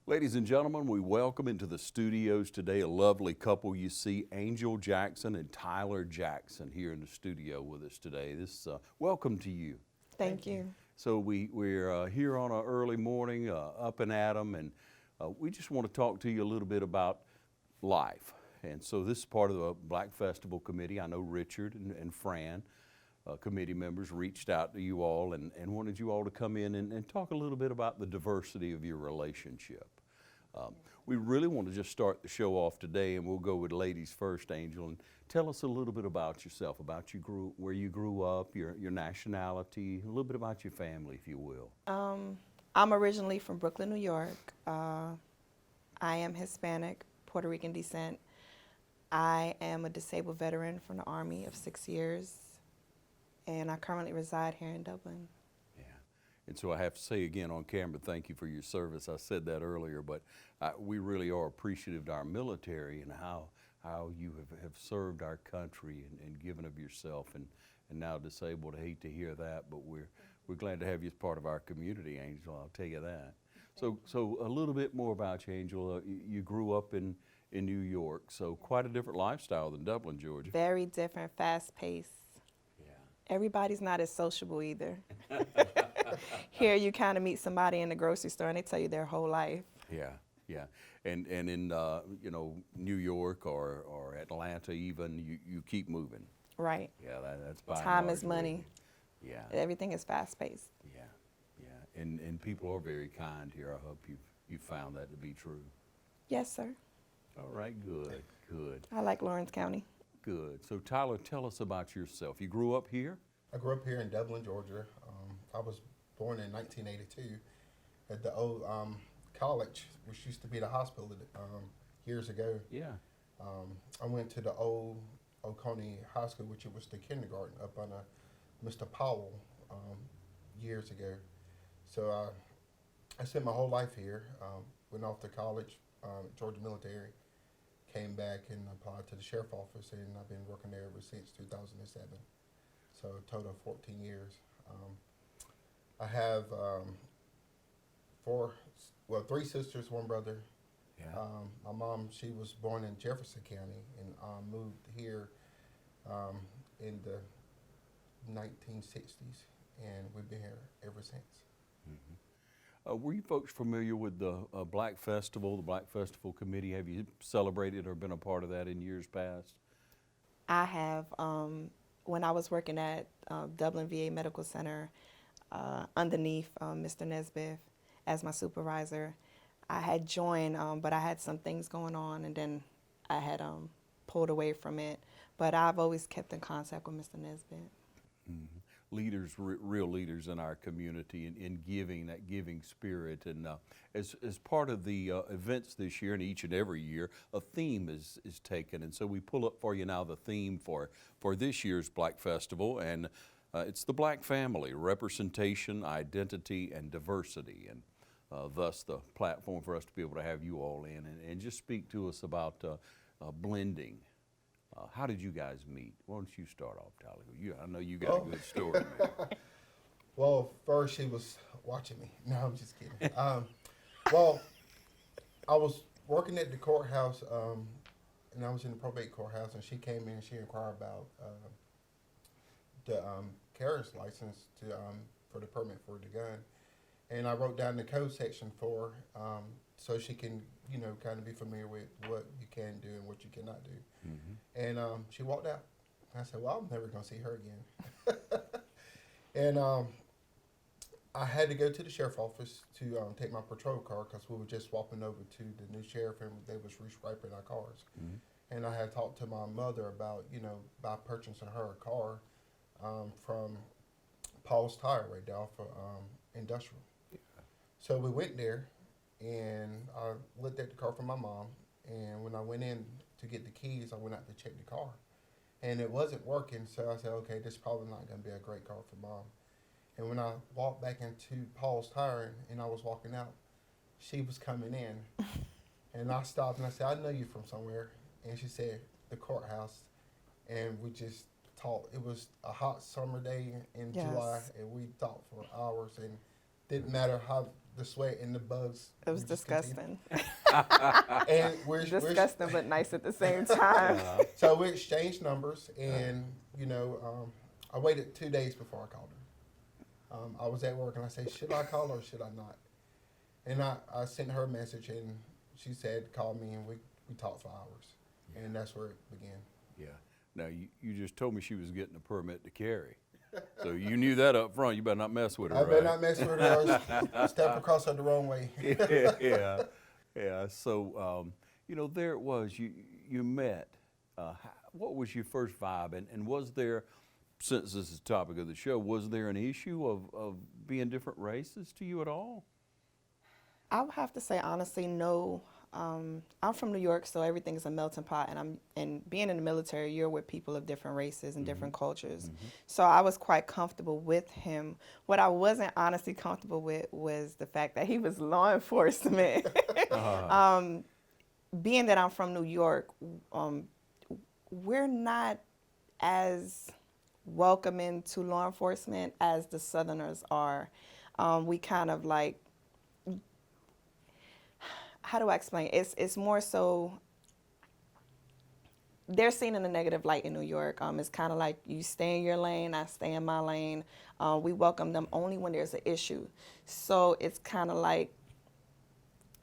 Ladies and gentlemen, we welcome into the studios today a lovely couple. You see Angel Jackson and Tyler Jackson here in the studio with us today. Welcome to you. Thank you. So we're here on an early morning, up and at 'em, and we just want to talk to you a little bit about life. And so this is part of the Black Festival Committee. I know Richard and Fran, committee members, reached out to you all and wanted you all to come in and talk a little bit about the diversity of your relationship. We really want to just start the show off today, and we'll go with ladies first, Angel, and tell us a little bit about yourself, about where you grew up, your nationality, a little bit about your family, if you will. I'm originally from Brooklyn, New York. I am Hispanic, Puerto Rican descent. I am a disabled veteran from the Army of 6 years, and I currently reside here in Dublin. And so I have to say again on camera, thank you for your service. I said that earlier, but we really are appreciative to our military and how you have served our country and given of yourself, and now disabled. I hate to hear that, but we're glad to have you as part of our community, Angel. I'll tell you that. So a little bit more about you, Angel. You grew up in New York, so quite a different lifestyle than Dublin, Georgia. Very different, fast-paced. Yeah. Everybody's not as sociable either. Here you kind of meet somebody in the grocery store and they tell you their whole life. Yeah. And in New York or Atlanta even, you keep moving. Right. Yeah, that's by Time is money. Yeah. Everything is fast-paced. Yeah. And people are very kind here. I hope you found that to be true. Yes, sir. All right, good. I like Lawrence County. Good. So Tyler, tell us about yourself. You grew up here? I grew up here in Dublin, Georgia. I was born in 1982 at the old college, which used to be the hospital years ago. Yeah. I went to the old Oconee High School, which was the kindergarten up under Mr. Powell years ago. So I spent my whole life here. Went off to college, Georgia military, came back and applied to the sheriff office, and I've been working there ever since 2007. So a total of 14 years. I have three sisters, one brother. Yeah. My mom, she was born in Jefferson County and moved here in the 1960s, and we've been here ever since. Mm-hmm. Were you folks familiar with the Black Festival, the Black Festival Committee? Have you celebrated or been a part of that in years past? I have, when I was working at Dublin VA Medical Center, underneath Mr. Nesbitt as my supervisor, I had joined, but I had some things going on, and then I had pulled away from it. But I've always kept in contact with Mr. Nesbitt. Mm-hmm. Leaders, real leaders in our community in giving, that giving spirit. And as part of the events this year and each and every year, a theme is taken. And so we pull up for you now the theme for this year's Black Festival, and it's the Black family, representation, identity, and diversity. And thus the platform for us to be able to have you all in and just speak to us about blending. How did you guys meet? Why don't you start off, Tyler? I know you got a good story, man. Well, first she was watching me. No, I'm just kidding. Well, I was working at the courthouse, and I was in the probate courthouse, and she came in and she inquired about the carrier's license for the permit for the gun. And I wrote down the code section for so she can, kind of be familiar with what you can do and what you cannot do. Mm-hmm. And she walked out. I said, well, I'm never going to see her again. And I had to go to the sheriff's office to take my patrol car because we were just swapping over to the new sheriff, and they was restriping our cars. Mm-hmm. And I had talked to my mother about, by purchasing her a car from Paul's Tire right there off of Industrial. Yeah. So we went there, and I looked at the car for my mom, and when I went in to get the keys, I went out to check the car. And it wasn't working, so I said, okay, this is probably not going to be a great car for Mom. And when I walked back into Paul's Tire and I was walking out, she was coming in. And I stopped and I said, I know you from somewhere. And she said, the courthouse. And we just talked. It was a hot summer day in July, and we talked for hours. And didn't matter how the sweat and the bugs. It was would just continue. disgusting. And Disgusting, but nice at the same time. so we exchanged numbers, and I waited 2 days before I called her. I was at work, and I said, should I call her or should I not? And I sent her a message, and she said, call me, and we talked for hours. And that's where it began. Yeah. Now, you just told me she was getting a permit to carry. So you knew that up front. You better not mess with her, I right? better not mess with her or step across her the wrong way. Yeah. So, there it was. You met. What was your first vibe? And was there, since this is the topic of the show, was there an issue of being different races to you at all? I would have to say, honestly, no. I'm from New York, so everything is a melting pot, and being in the military, you're with people of different races and different cultures. So I was quite comfortable with him. What I wasn't honestly comfortable with was the fact that he was law enforcement. Being that I'm from New York, we're not as welcoming to law enforcement as the Southerners are. We kind of like, how do I explain? It's more so they're seen in a negative light in New York. It's kind of like you stay in your lane, I stay in my lane. We welcome them only when there's an issue. So it's kind of like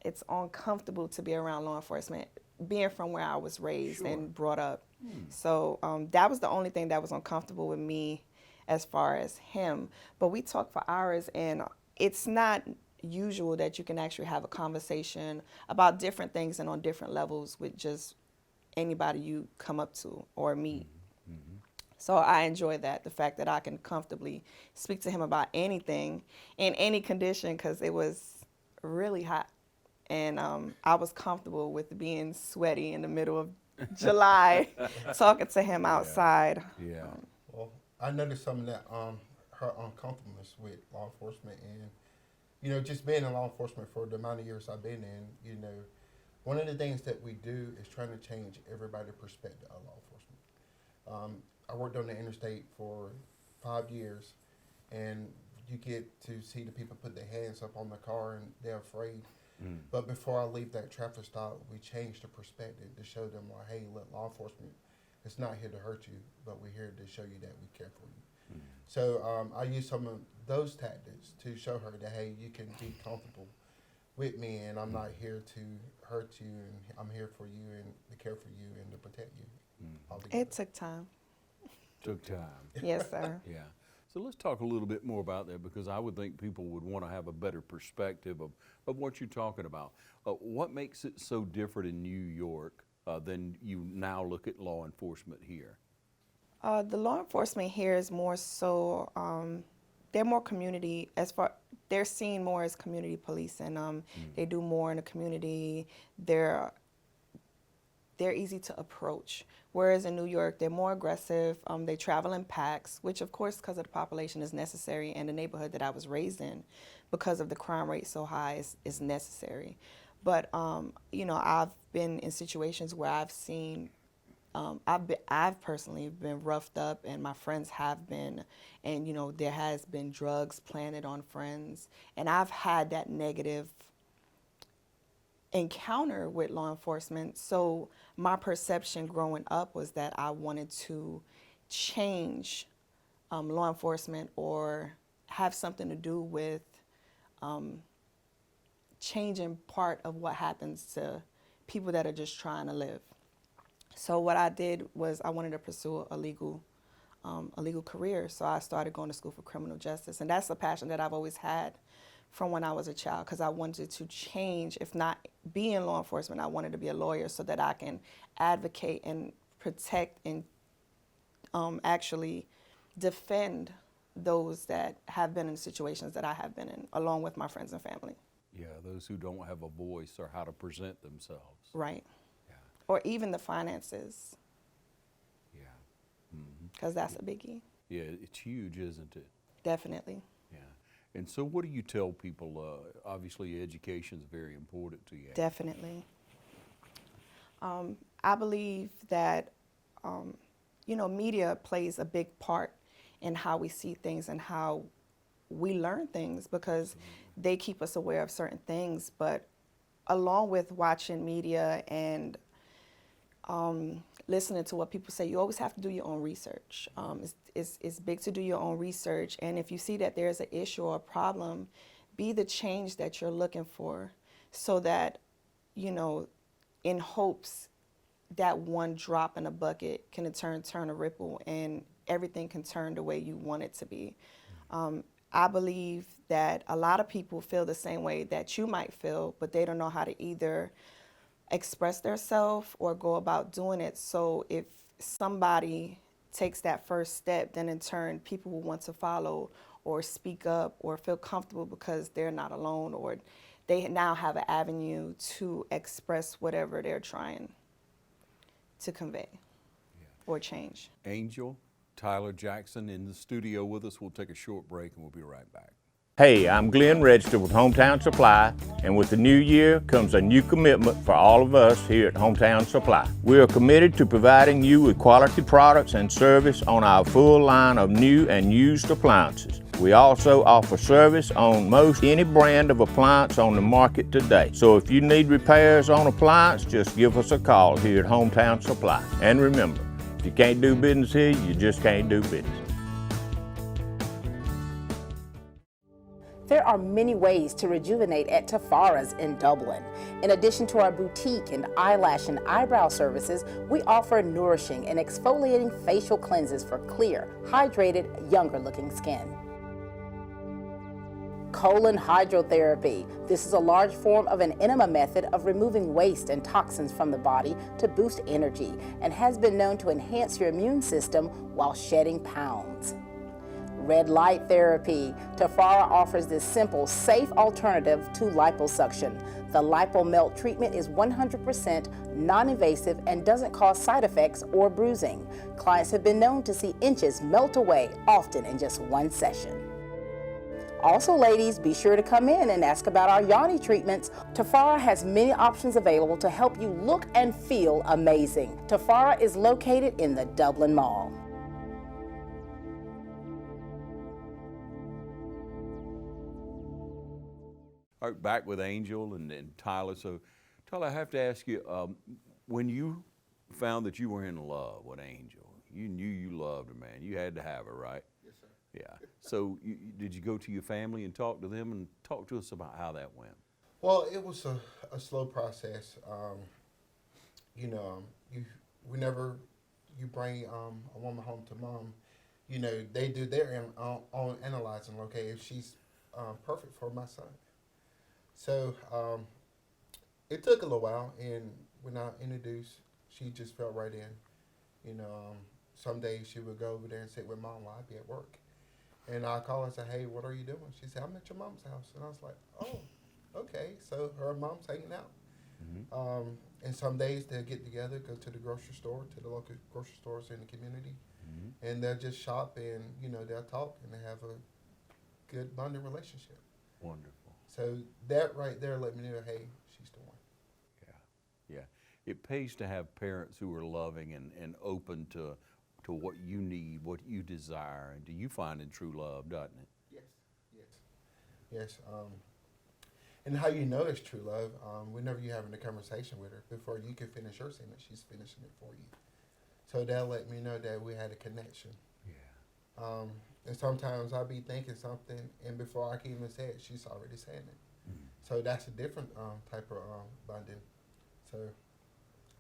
it's uncomfortable to be around law enforcement, being from where I was raised and brought up. So that was the only thing that was uncomfortable with me as far as him. But we talked for hours, and it's not usual that you can actually have a conversation about different things and on different levels with just anybody you come up to or meet. So I enjoy that, the fact that I can comfortably speak to him about anything in any condition, because it was really hot. And I was comfortable with being sweaty in the middle of July, talking to him outside. Yeah. Well, I noticed some of that, her uncomfortableness with law enforcement, and just being in law enforcement for the amount of years I've been in, one of the things that we do is trying to change everybody's perspective of law enforcement. I worked on the interstate for 5 years, and you get to see the people put their hands up on the car and they're afraid. But before I leave that traffic stop, we change the perspective to show them, like, hey, look, law enforcement is not here to hurt you, but we're here to show you that we care for you. So I use some of those tactics to show her that, hey, you can be comfortable with me, and I'm not here to hurt you, and I'm here for you and to care for you and to protect you. It took time. Took time. Yes, sir. Yeah. So let's talk a little bit more about that, because I would think people would want to have a better perspective of what you're talking about. What makes it so different in New York than you now look at law enforcement here? The law enforcement here is more so, they're more community, they're seen more as community police, and they do more in the community. They're easy to approach. Whereas in New York, they're more aggressive. They travel in packs, which of course, because of the population, is necessary. And the neighborhood that I was raised in, because of the crime rate so high, is necessary. But I've been in situations where I've seen, I've personally been roughed up, and my friends have been, and there has been drugs planted on friends, and I've had that negative encounter with law enforcement. So my perception growing up was that I wanted to change law enforcement or have something to do with changing part of what happens to people that are just trying to live. So what I did was I wanted to pursue a legal career. So I started going to school for criminal justice, and that's a passion that I've always had from when I was a child, because I wanted to change, if not be in law enforcement, I wanted to be a lawyer so that I can advocate and protect and actually defend those that have been in situations that I have been in, along with my friends and family. Yeah, those who don't have a voice or how to present themselves. Right. Yeah. Or even the finances, Yeah. because that's a biggie. Yeah, it's huge, isn't it? Definitely. Yeah. And so what do you tell people? Obviously, education is very important to you. Definitely. I believe that, media plays a big part in how we see things and how we learn things because they keep us aware of certain things. But along with watching media and listening to what people say, you always have to do your own research. It's big to do your own research, and if you see that there's an issue or a problem, be the change that you're looking for, so that, you know, in hopes that one drop in a bucket can in turn a ripple, and everything can turn the way you want it to be. I believe that a lot of people feel the same way that you might feel, but they don't know how to either express themselves or go about doing it. So if somebody takes that first step, then in turn people will want to follow or speak up or feel comfortable because they're not alone, or they now have an avenue to express whatever they're trying to convey or change. Angel, Tyler Jackson in the studio with us. We'll take a short break and we'll be right back. Hey, I'm Glenn Register with Hometown Supply, and with the new year comes a new commitment for all of us here at Hometown Supply. We are committed to providing you with quality products and service on our full line of new and used appliances. We also offer service on most any brand of appliance on the market today. So if you need repairs on appliance, just give us a call here at Hometown Supply. And remember, if you can't do business here, you just can't do business. There are many ways to rejuvenate at Tafara's in Dublin. In addition to our boutique and eyelash and eyebrow services, we offer nourishing and exfoliating facial cleanses for clear, hydrated, younger-looking skin. Colon hydrotherapy. This is a large form of an enema method of removing waste and toxins from the body to boost energy, and has been known to enhance your immune system while shedding pounds. Red light therapy. Tafara offers this simple, safe alternative to liposuction. The LipoMelt treatment is 100% non-invasive and doesn't cause side effects or bruising. Clients have been known to see inches melt away, often in just one session. Also, ladies, be sure to come in and ask about our yoni treatments. Tafara has many options available to help you look and feel amazing. Tafara is located in the Dublin Mall. All right, back with Angel and Tyler. So, Tyler, I have to ask you, when you found that you were in love with Angel, you knew you loved her, man. You had to have her, right? Yes, sir. Yeah. So, did you go to your family and talk to them, and talk to us about how that went? Well, it was a slow process. Whenever you bring a woman home to mom, you know, they do their own analyzing, okay, if she's perfect for my son. So it took a little while, and when I introduced, she just fell right in. You know, some days she would go over there and sit with mom while I'd be at work. And I'd call her and say, hey, what are you doing? She said, I'm at your mom's house. And I was like, oh, okay. So her mom's hanging out. Mm-hmm. And some days they'll get together, go to the grocery store, to the local grocery stores in the community. Mm-hmm. And they'll just shop, and, you know, they'll talk, and they have a good bonding relationship. Wonderful. So that right there let me know, hey, she's the one. Yeah. It pays to have parents who are loving and open to what you need, what you desire, and do you find in true love, doesn't it? Yes. And how you know it's true love, whenever you're having a conversation with her, before you can finish your sentence, she's finishing it for you. So that let me know that we had a connection. Yeah. And sometimes I'll be thinking something, and before I can even say it, she's already saying it. Mm-hmm. So that's a different type of bonding. So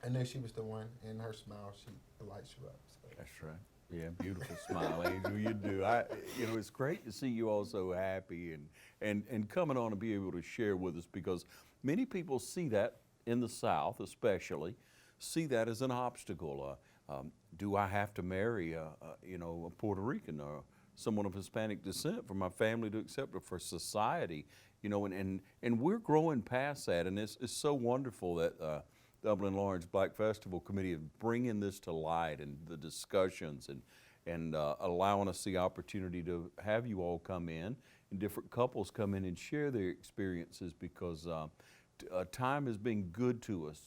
I knew she was the one, and her smile, she lights you up. So. That's right. Yeah, beautiful smile, Angel. You do. It's great to see you all so happy and coming on and be able to share with us, because many people see that in the South, especially, see that as an obstacle. Do I have to marry a Puerto Rican or someone of Hispanic descent for my family to accept, or for society? And we're growing past that, and it's so wonderful that Dublin Lawrence Black Festival Committee is bringing this to light, and the discussions, and allowing us the opportunity to have you all come in, and different couples come in and share their experiences, because time has been good to us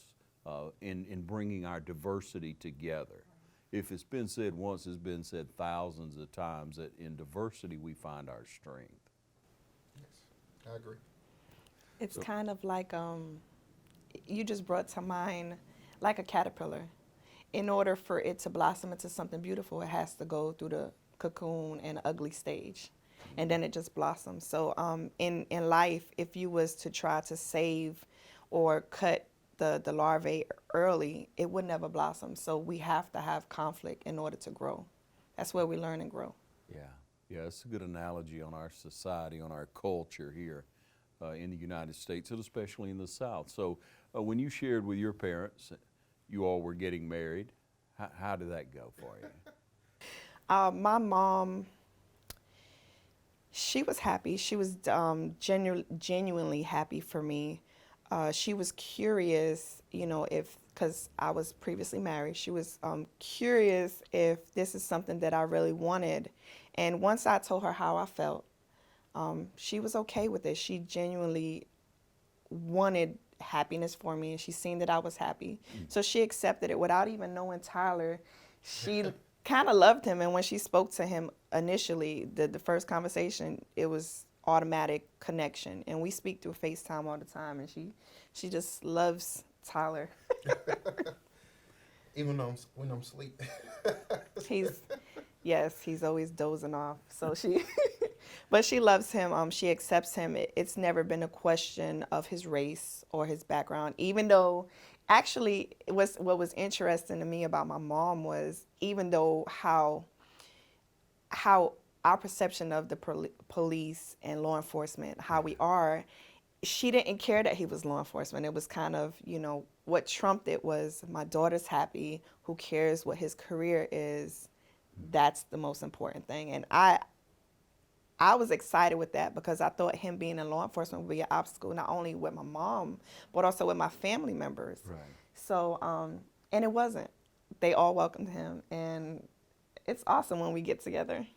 in bringing our diversity together. If it's been said once, it's been said thousands of times, that in diversity we find our strength. I agree. It's kind of like you just brought to mind like a caterpillar. In order for it to blossom into something beautiful, it has to go through the cocoon and ugly stage, and then it just blossoms. So in life, if you was to try to save or cut the larvae early, it would never blossom. So we have to have conflict in order to grow. That's where we learn and grow. Yeah, yeah, it's a good analogy on our society, on our culture here in the United States, and especially in the South. So when you shared with your parents, you all were getting married, how did that go for you? My mom, she was happy. She was genuinely happy for me. She was curious, if, because I was previously married, she was curious if this is something that I really wanted. And once I told her how I felt, she was okay with it. She genuinely wanted happiness for me, and she seen that I was happy. So she accepted it without even knowing Tyler. She kind of loved him, and when she spoke to him initially, the first conversation, it was automatic connection, and we speak through FaceTime all the time, and she just loves Tyler. Even when I'm asleep. He's always dozing off. So but she loves him. She accepts him. It's never been a question of his race or his background, even though actually what was interesting to me about my mom was, even though how our perception of the police and law enforcement, how we are, she didn't care that he was law enforcement. It was kind of, what trumped it was, my daughter's happy. Who cares what his career is? That's the most important thing. And I was excited with that, because I thought him being in law enforcement would be an obstacle, not only with my mom, but also with my family members. Right. So, and it wasn't. They all welcomed him, and it's awesome when we get together.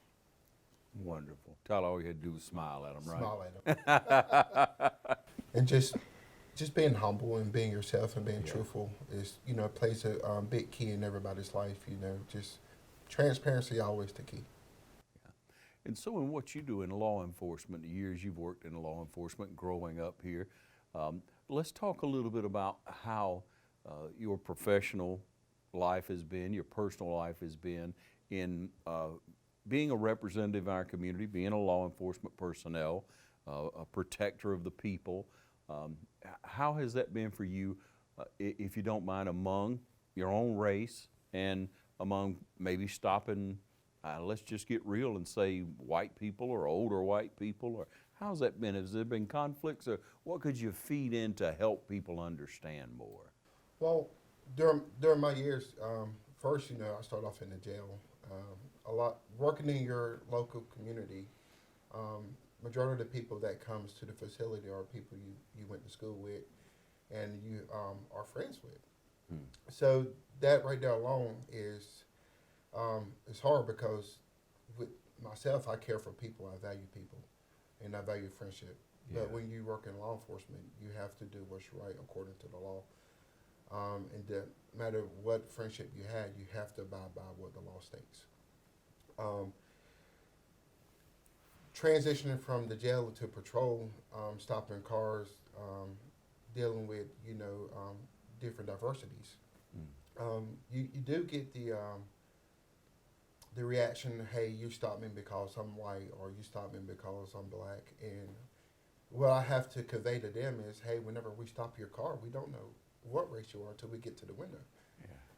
Wonderful. Tyler, all you had to do was smile at him, right? Smile at them. And just being humble and being yourself and being truthful is, plays a big key in everybody's life. Just transparency always the key. And so in what you do in law enforcement, the years you've worked in law enforcement growing up here, let's talk a little bit about how your professional life has been, your personal life has been in being a representative in our community, being a law enforcement personnel, a protector of the people. How has that been for you, if you don't mind, among your own race and among maybe stopping, let's just get real and say white people or older white people, or how's that been? Has there been conflicts, or what could you feed in to help people understand more? Well, during my years, first, I started off in the jail. A lot working in your local community. Majority of the people that comes to the facility are people you went to school with, and you are friends with. So that right there alone is it's hard, because with myself, I care for people, I value people, and I value friendship. Yeah. But when you work in law enforcement, you have to do what's right according to the law. And no matter what friendship you had, you have to abide by what the law states. Transitioning from the jail to patrol, stopping cars, dealing with different diversities, you do get the reaction, hey, you stopped me because I'm white, or you stopped me because I'm black. And what I have to convey to them is, hey, whenever we stop your car, we don't know what race you are until we get to the window.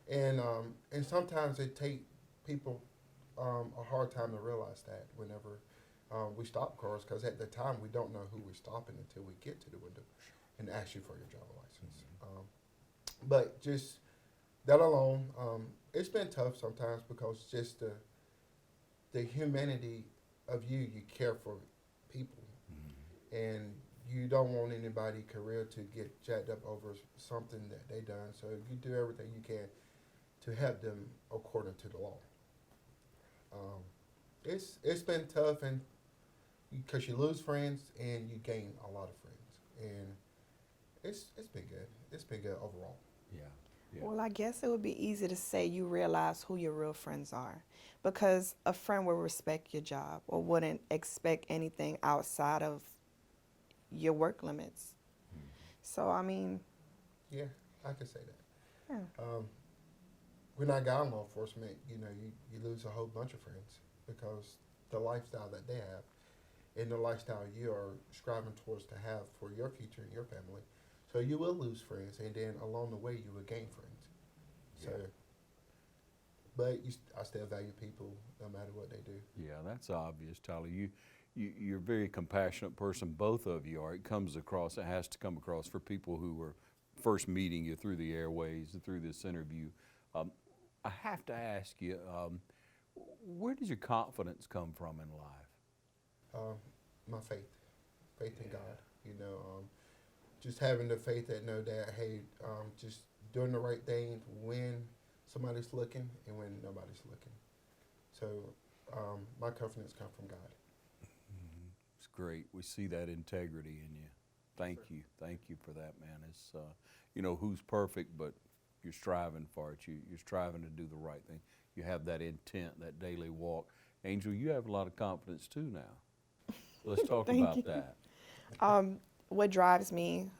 Yeah. And sometimes it takes people a hard time to realize that whenever we stop cars, because at the time we don't know who we're stopping until we get to the window and ask you for your driver's license. But just that alone, it's been tough sometimes, because just the humanity of you care for people, and you don't want anybody's career to get jacked up over something that they done. So you do everything you can to help them according to the law. It's been tough, and because you lose friends and you gain a lot of friends, and it's been good. It's been good overall. Yeah. Well, I guess it would be easy to say you realize who your real friends are, because a friend will respect your job or wouldn't expect anything outside of your work limits. So, I mean, Yeah, I could say that. yeah. When I got in law enforcement, you lose a whole bunch of friends because the lifestyle that they have and the lifestyle you are striving towards to have for your future and your family. So you will lose friends, and then along the way you will gain friends. So, but I still value people no matter what they do. Yeah, that's obvious, Tyler. You're a very compassionate person. Both of you are. It comes across. It has to come across for people who are first meeting you through the airways, through this interview. I have to ask you, where does your confidence come from in life? My faith in God. Just having the faith that know that hey, just doing the right thing when somebody's looking and when nobody's looking. So my confidence comes from God. It's great. We see that integrity in you. Thank you for that, man. It's who's perfect, but you're striving for it. You're striving to do the right thing. You have that intent, that daily walk. Angel, you have a lot of confidence too now. Let's talk about that. What drives me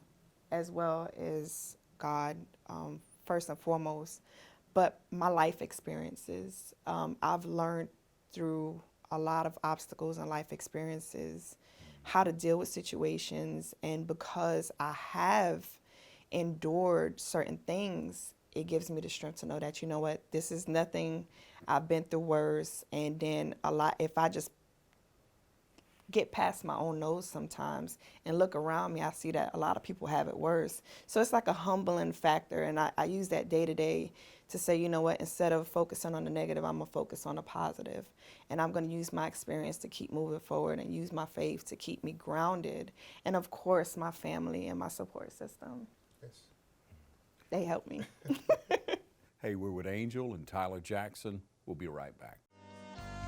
as well is God, first and foremost, but my life experiences. I've learned through a lot of obstacles and life experiences how to deal with situations, and because I have endured certain things, it gives me the strength to know that, you know what, this is nothing. I've been through worse, and then if I just get past my own nose sometimes and look around me, I see that a lot of people have it worse. So it's like a humbling factor, and I use that day to day to say, you know what, instead of focusing on the negative, I'm going to focus on the positive. And I'm going to use my experience to keep moving forward and use my faith to keep me grounded. And of course, my family and my support system. Yes. They help me. Hey, we're with Angel and Tyler Jackson. We'll be right back.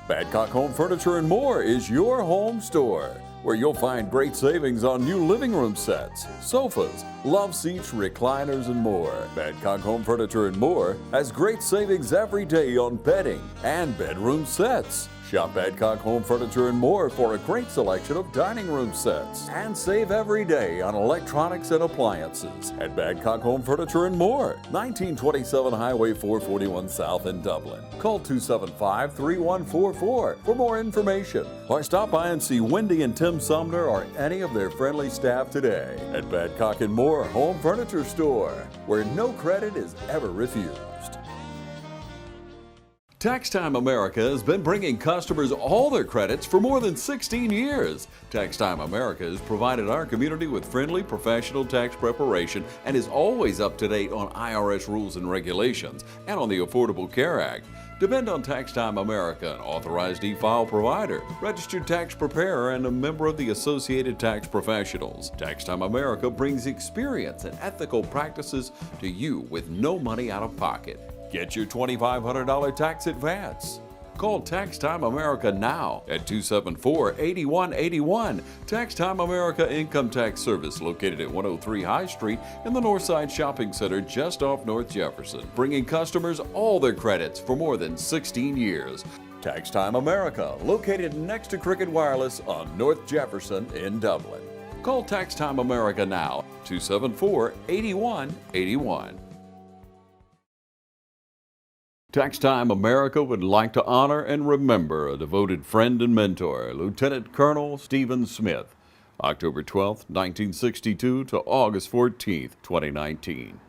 Badcock Home Furniture and More is your home store, where you'll find great savings on new living room sets, sofas, love seats, recliners, and more. Badcock Home Furniture and More has great savings every day on bedding and bedroom sets. Shop Badcock Home Furniture and More for a great selection of dining room sets. And save every day on electronics and appliances at Badcock Home Furniture and More, 1927 Highway 441 South in Dublin. Call 275-3144 for more information, or stop by and see Wendy and Tim Sumner or any of their friendly staff today at Badcock and More Home Furniture Store, where no credit is ever refused. Tax Time America has been bringing customers all their credits for more than 16 years. Tax Time America has provided our community with friendly, professional tax preparation and is always up to date on IRS rules and regulations and on the Affordable Care Act. Depend on Tax Time America, an authorized e-file provider, registered tax preparer, and a member of the Associated Tax Professionals. Tax Time America brings experience and ethical practices to you with no money out of pocket. Get your $2,500 tax advance. Call Tax Time America now at 274-8181. Tax Time America Income Tax Service, located at 103 High Street in the Northside Shopping Center just off North Jefferson, bringing customers all their credits for more than 16 years. Tax Time America, located next to Cricket Wireless on North Jefferson in Dublin. Call Tax Time America now, 274-8181. Tax Time America would like to honor and remember a devoted friend and mentor, Lieutenant Colonel Stephen Smith, October 12, 1962 to August 14, 2019.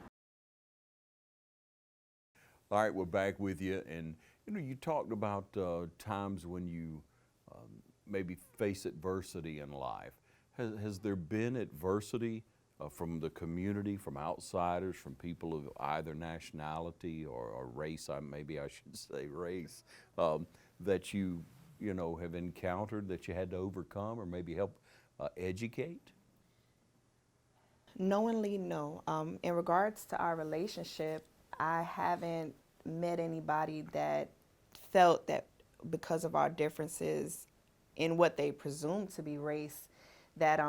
All right, we're back with you, and you talked about times when you maybe face adversity in life. Has there been adversity from the community, from outsiders, from people of either nationality or race, maybe I should say race, that you have encountered that you had to overcome or maybe help educate? Knowingly, no. In regards to our relationship, I haven't met anybody that felt that because of our differences in what they presume to be race, that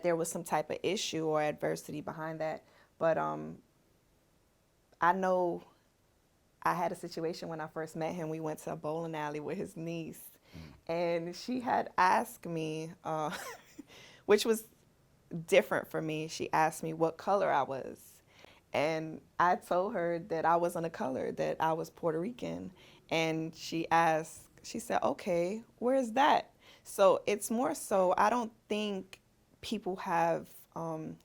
there was some type of issue or adversity behind that. But I know I had a situation when I first met him. We went to a bowling alley with his niece, and she had asked me, which was different for me. She asked me what color I was. And I told her that I wasn't a color, that I was Puerto Rican. And she said, okay, where's that? So it's more so, I don't think people have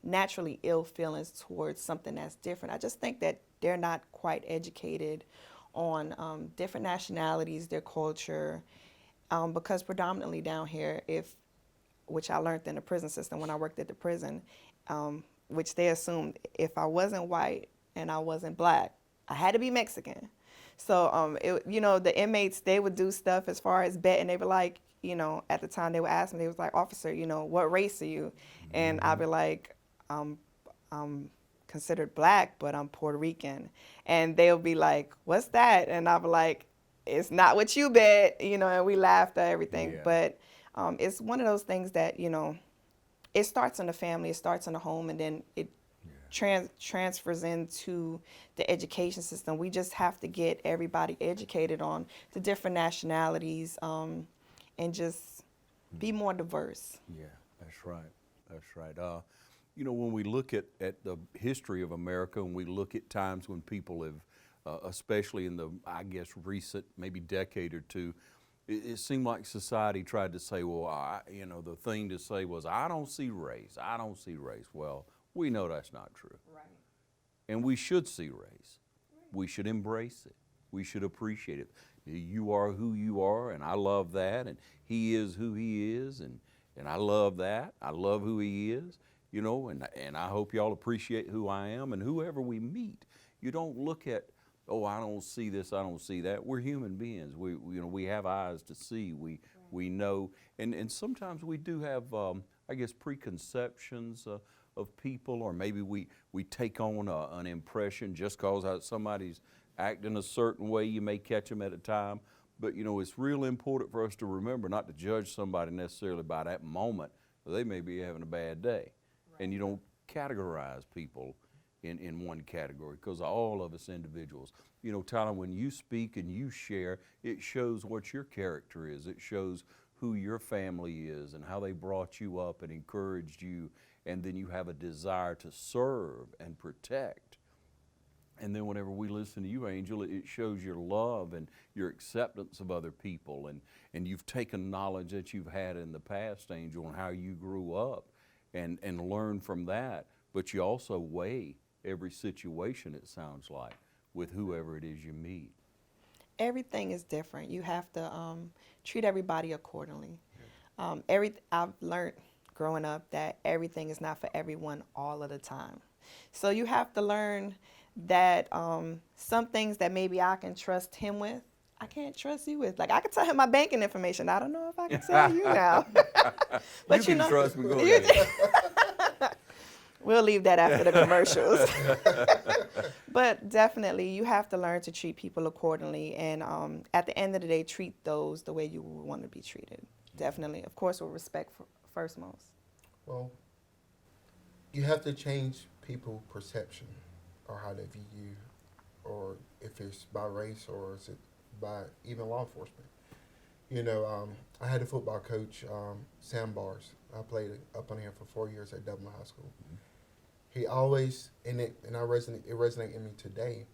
naturally ill feelings towards something that's different. I just think that they're not quite educated on different nationalities, their culture, because predominantly down here, which I learned in the prison system when I worked at the prison, which they assumed if I wasn't white and I wasn't black, I had to be Mexican. So, the inmates, they would do stuff as far as betting. They were like, at the time they would ask me, they was like, officer, what race are you? And I'd be like, I'm considered black, but I'm Puerto Rican. And they'll be like, what's that? And I'll be like, it's not what you bet, and we laughed at everything. Yeah. But it's one of those things that, it starts in the family, it starts in the home, and then it transfers into the education system. We just have to get everybody educated on the different nationalities and just be more diverse. Yeah, that's right. That's right. When we look at the history of America, and we look at times when people have, especially in the, I guess, recent maybe decade or two, it seemed like society tried to say, well, the thing to say was, I don't see race. I don't see race. Well, we know that's not true. Right. And we should see race. We should embrace it. We should appreciate it. You are who you are, and I love that, and he is who he is, and I love that. I love who he is, and I hope y'all appreciate who I am, and whoever we meet. You don't look at, oh, I don't see this, I don't see that. We're human beings. We have eyes to see. We know, and sometimes we do have, I guess, preconceptions of people, or maybe we take on an impression just because somebody's acting a certain way. You may catch them at a time, but it's real important for us to remember not to judge somebody necessarily by that moment. They may be having a bad day, and you don't categorize people in one category, because all of us individuals, Tyler, when you speak and you share, it shows what your character is. It shows who your family is and how they brought you up and encouraged you, and then you have a desire to serve and protect. And then whenever we listen to you, Angel, it shows your love and your acceptance of other people, and you've taken knowledge that you've had in the past, Angel, and how you grew up and learned from that, but you also weigh every situation, it sounds like, with whoever it is you meet. Everything is different. You have to treat everybody accordingly. I've learned growing up that everything is not for everyone all of the time. So you have to learn that some things that maybe I can trust him with, I can't trust you with. Like, I can tell him my banking information. I don't know if I can tell you now. But you can trust me. Go ahead. We'll leave that after the commercials. But definitely, you have to learn to treat people accordingly. And at the end of the day, treat those the way you would want to be treated. Definitely. Of course, with respect first most. Well, you have to change people's perception or how they view you, or if it's by race or is it by even law enforcement. I had a football coach, Sam Bars. I played up on here for 4 years at Dublin High School. Mm-hmm. He always, it resonated in me today.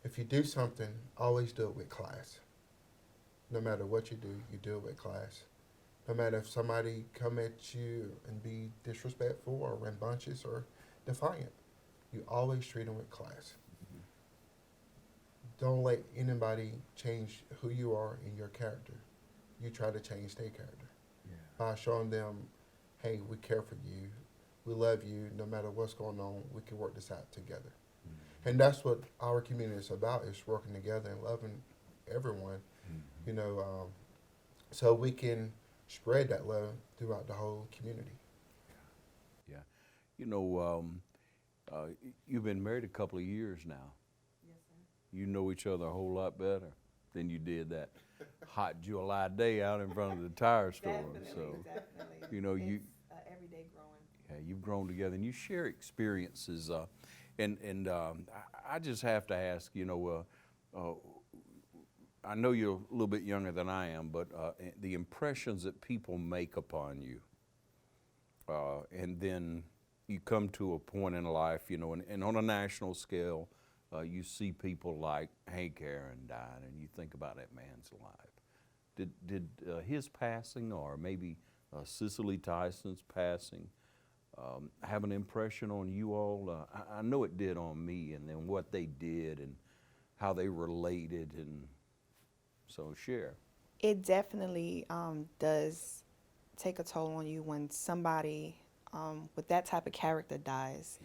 If you do something, always do it with class. No matter what you do it with class. No matter if somebody come at you and be disrespectful or rambunctious or defiant, you always treat them with class. Mm-hmm. Don't let anybody change who you are and your character. You try to change their character by showing them, hey, we care for you. We love you. No matter what's going on, we can work this out together. Mm-hmm. And that's what our community is about, is working together and loving everyone, mm-hmm. So we can spread that love throughout the whole community. Yeah. You've been married a couple of years now. Yes, sir. You know each other a whole lot better than you did that hot July day out in front of the tire store. Definitely. It's everyday growing. Yeah, you've grown together, and you share experiences. I just have to ask, I know you're a little bit younger than I am, but the impressions that people make upon you, and then you come to a point in life, you know, and on a national scale, you see people like Hank Aaron dying, and you think about that man's life. Did his passing, or maybe Cicely Tyson's passing, have an impression on you all? I know it did on me, and then what they did and how they related, and so share. It definitely does take a toll on you when somebody with that type of character dies.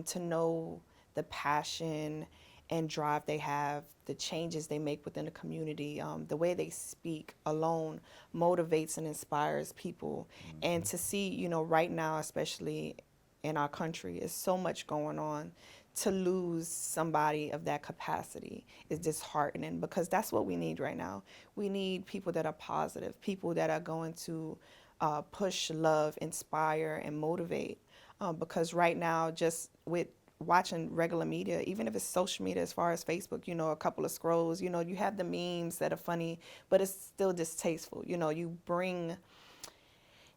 To know the passion and drive they have, the changes they make within the community, the way they speak alone motivates and inspires people. And to see, you know, right now, especially in our country, is so much going on. To lose somebody of that capacity is disheartening, because that's what we need right now. We need people that are positive, people that are going to push love, inspire, and motivate. Because right now, just with watching regular media, even if it's social media as far as Facebook, you know, a couple of scrolls, you know, you have the memes that are funny, but it's still distasteful. You know,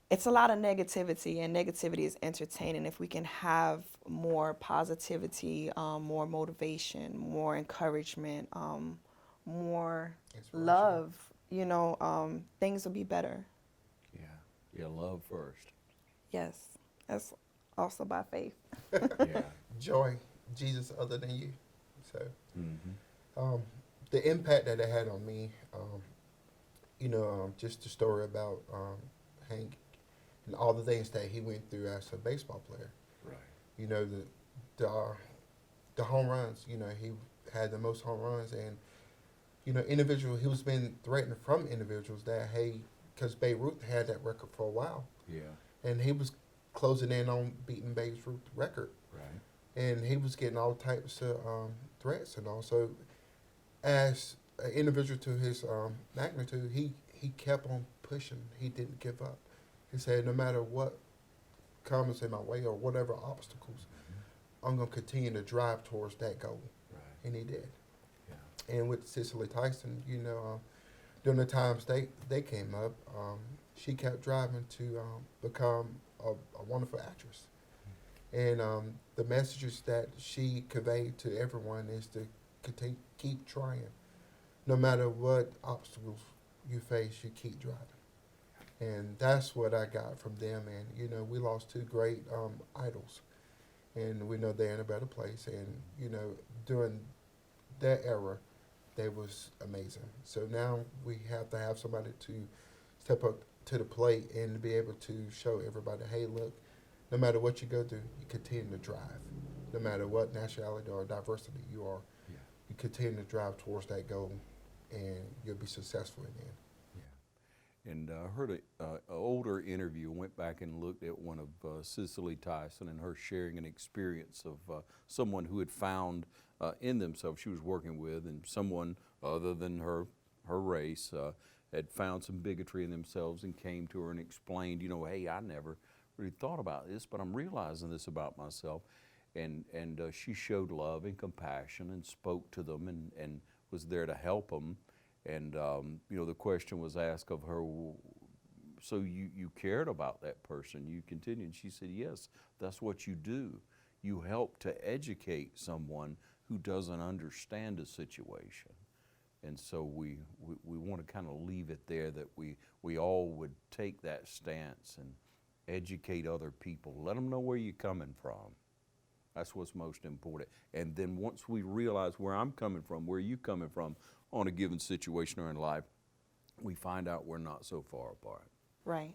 it's a lot of negativity, and negativity is entertaining. If we can have more positivity, more motivation, more encouragement, more love, you know, things will be better. Yeah, love first. Yes, that's also by faith. Yeah. Joy, Jesus other than you. So, the impact that it had on me, you know, just the story about Hank and all the things that he went through as a baseball player. Right. You know, the home runs. You know, he had the most home runs, and you know, he was being threatened from individuals that, hey, because Babe Ruth had that record for a while. Yeah. And he was closing in on beating Babe Ruth's record. Right. And he was getting all types of threats and all. So as an individual to his magnitude, he kept on pushing. He didn't give up. He said, no matter what comes in my way or whatever obstacles, I'm going to continue to drive towards that goal. Right. And he did. Yeah. And with Cicely Tyson, you know, during the times they came up, she kept driving to become a wonderful actress. And the messages that she conveyed to everyone is to keep trying. No matter what obstacles you face, you keep driving. And that's what I got from them. And, you know, we lost two great idols. And we know they're in a better place. And, you know, during that era, they was amazing. So now we have to have somebody to step up to the plate and be able to show everybody, hey, look, no matter what you go through, you continue to drive. No matter what nationality or diversity you are, you continue to drive towards that goal, and you'll be successful in the end. And I heard an older interview, went back and looked at one of Cicely Tyson and her sharing an experience of someone who had found in themselves, she was working with, and someone other than her race had found some bigotry in themselves and came to her and explained, you know, hey, I never really thought about this, but I'm realizing this about myself. And she showed love and compassion and spoke to them and was there to help them. And, you know, the question was asked of her, so you cared about that person, you continued. She said, yes, that's what you do. You help to educate someone who doesn't understand a situation. And so we want to kind of leave it there, that we all would take that stance and educate other people. Let them know where you're coming from. That's what's most important. And then once we realize where I'm coming from, where you're coming from on a given situation or in life, we find out we're not so far apart. Right.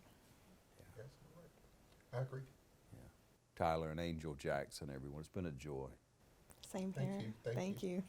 Yes, right. I agree. Yeah. Tyler and Angel Jackson, everyone, it's been a joy. Same Thank here. you. Thank you.